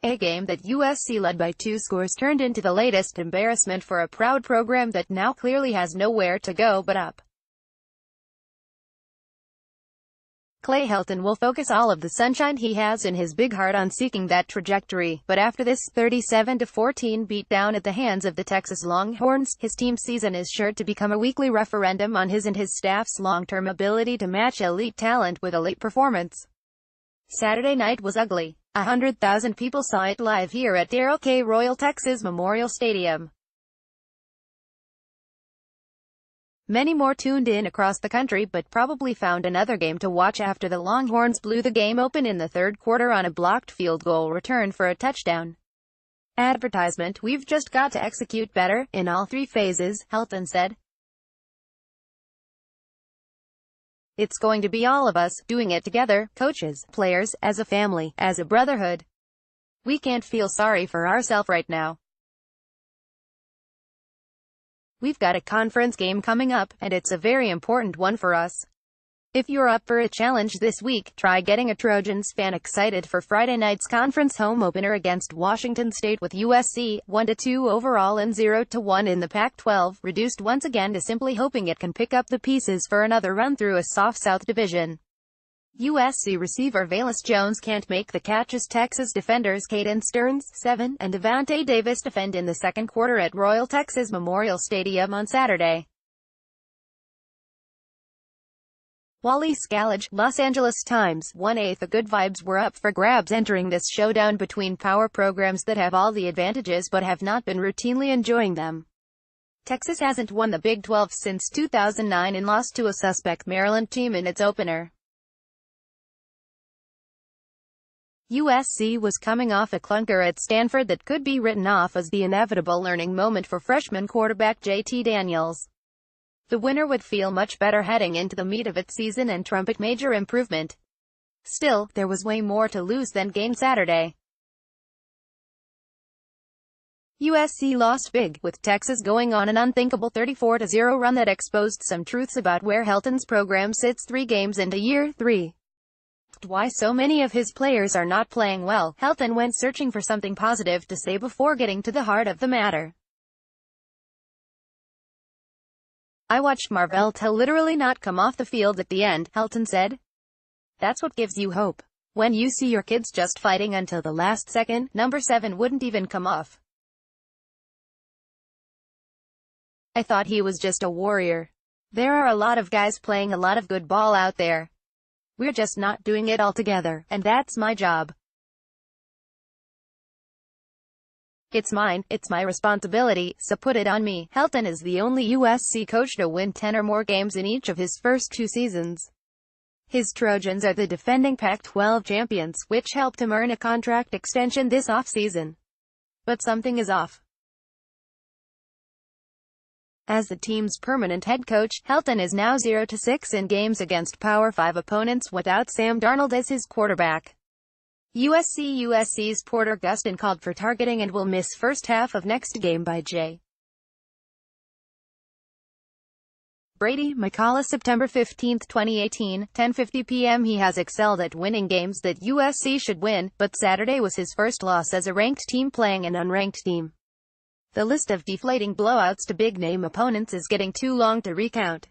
A game that USC led by 2 scores turned into the latest embarrassment for a proud program that now clearly has nowhere to go but up. Clay Helton will focus all of the sunshine he has in his big heart on seeking that trajectory, but after this 37-14 beatdown at the hands of the Texas Longhorns, his team's season is sure to become a weekly referendum on his and his staff's long-term ability to match elite talent with elite performance. Saturday night was ugly. 100,000 people saw it live here at Darrell K. Royal Texas Memorial Stadium. Many more tuned in across the country but probably found another game to watch after the Longhorns blew the game open in the third quarter on a blocked field goal return for a touchdown. Advertisement: "We've just got to execute better, in all 3 phases," Helton said. "It's going to be all of us, doing it together, coaches, players, as a family, as a brotherhood. We can't feel sorry for ourselves right now. We've got a conference game coming up, and it's a very important one for us. If you're up for a challenge this week, try getting a Trojans fan excited for Friday night's conference home opener against Washington State with USC, 1-2 overall and 0-1 in the Pac-12, reduced once again to simply hoping it can pick up the pieces for another run through a soft South Division. USC receiver Velus Jones can't make the catch as Texas defenders Caden Stearns, 7, and Devontae Davis defend in the second quarter at Royal Texas Memorial Stadium on Saturday. Wally Scallage, Los Angeles Times, 1/8. The good vibes were up for grabs entering this showdown between power programs that have all the advantages but have not been routinely enjoying them. Texas hasn't won the Big 12 since 2009 and lost to a suspect Maryland team in its opener. USC was coming off a clunker at Stanford that could be written off as the inevitable learning moment for freshman quarterback JT Daniels. The winner would feel much better heading into the meat of its season and trumpet major improvement. Still, there was way more to lose than gained Saturday. USC lost big, with Texas going on an unthinkable 34-0 run that exposed some truths about where Helton's program sits 3 games into year 3. Why so many of his players are not playing well, Helton went searching for something positive to say before getting to the heart of the matter. "I watched Marvell Tell literally not come off the field at the end," Helton said. "That's what gives you hope. When you see your kids just fighting until the last second, number 7 wouldn't even come off. I thought he was just a warrior. There are a lot of guys playing a lot of good ball out there. We're just not doing it all together, and that's my job. It's mine, it's my responsibility, so put it on me." Helton is the only USC coach to win 10 or more games in each of his first 2 seasons. His Trojans are the defending Pac-12 champions, which helped him earn a contract extension this offseason. But something is off. As the team's permanent head coach, Helton is now 0-6 in games against Power 5 opponents without Sam Darnold as his quarterback. USC's Porter Gustin called for targeting and will miss first half of next game by J. Brady McCullough, September 15, 2018, 10:50 p.m. He has excelled at winning games that USC should win, but Saturday was his first loss as a ranked team playing an unranked team. The list of deflating blowouts to big-name opponents is getting too long to recount.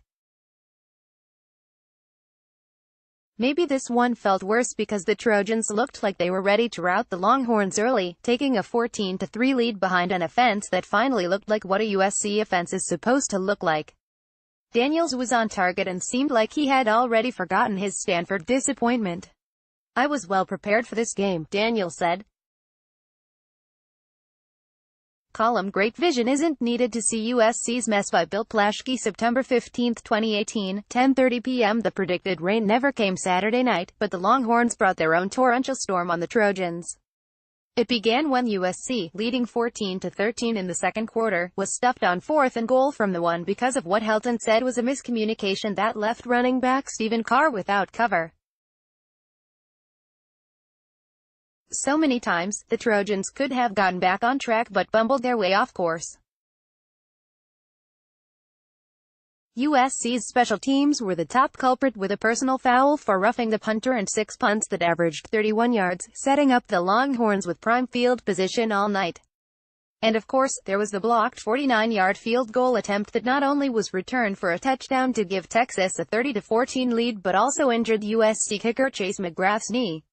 Maybe this one felt worse because the Trojans looked like they were ready to rout the Longhorns early, taking a 14-3 lead behind an offense that finally looked like what a USC offense is supposed to look like. Daniels was on target and seemed like he had already forgotten his Stanford disappointment. "I was well prepared for this game," Daniels said. Column: Great vision isn't needed to see USC's mess by Bill Plaschke, September 15, 2018, 10:30 p.m. The predicted rain never came Saturday night, but the Longhorns brought their own torrential storm on the Trojans. It began when USC, leading 14-13 in the second quarter, was stuffed on 4th and goal from the 1 because of what Helton said was a miscommunication that left running back Stephen Carr without cover. So many times, the Trojans could have gotten back on track but bumbled their way off course. USC's special teams were the top culprit with a personal foul for roughing the punter and 6 punts that averaged 31 yards, setting up the Longhorns with prime field position all night. And of course, there was the blocked 49-yard field goal attempt that not only was returned for a touchdown to give Texas a 30-14 lead but also injured USC kicker Chase McGrath's knee.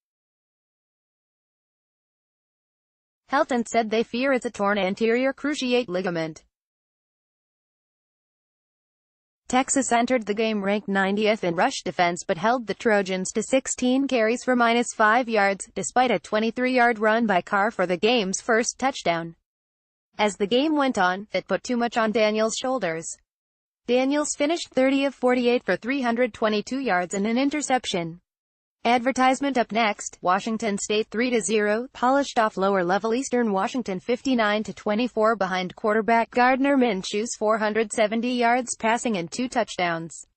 Helton said they fear it's a torn anterior cruciate ligament. Texas entered the game ranked 90th in rush defense but held the Trojans to 16 carries for -5 yards, despite a 23-yard run by Carr for the game's first touchdown. As the game went on, it put too much on Daniels' shoulders. Daniels finished 30 of 48 for 322 yards and an interception. Advertisement up next. Washington State 3-0, polished off lower-level Eastern Washington 59-24 behind quarterback Gardner Minshew's 470 yards passing and 2 touchdowns.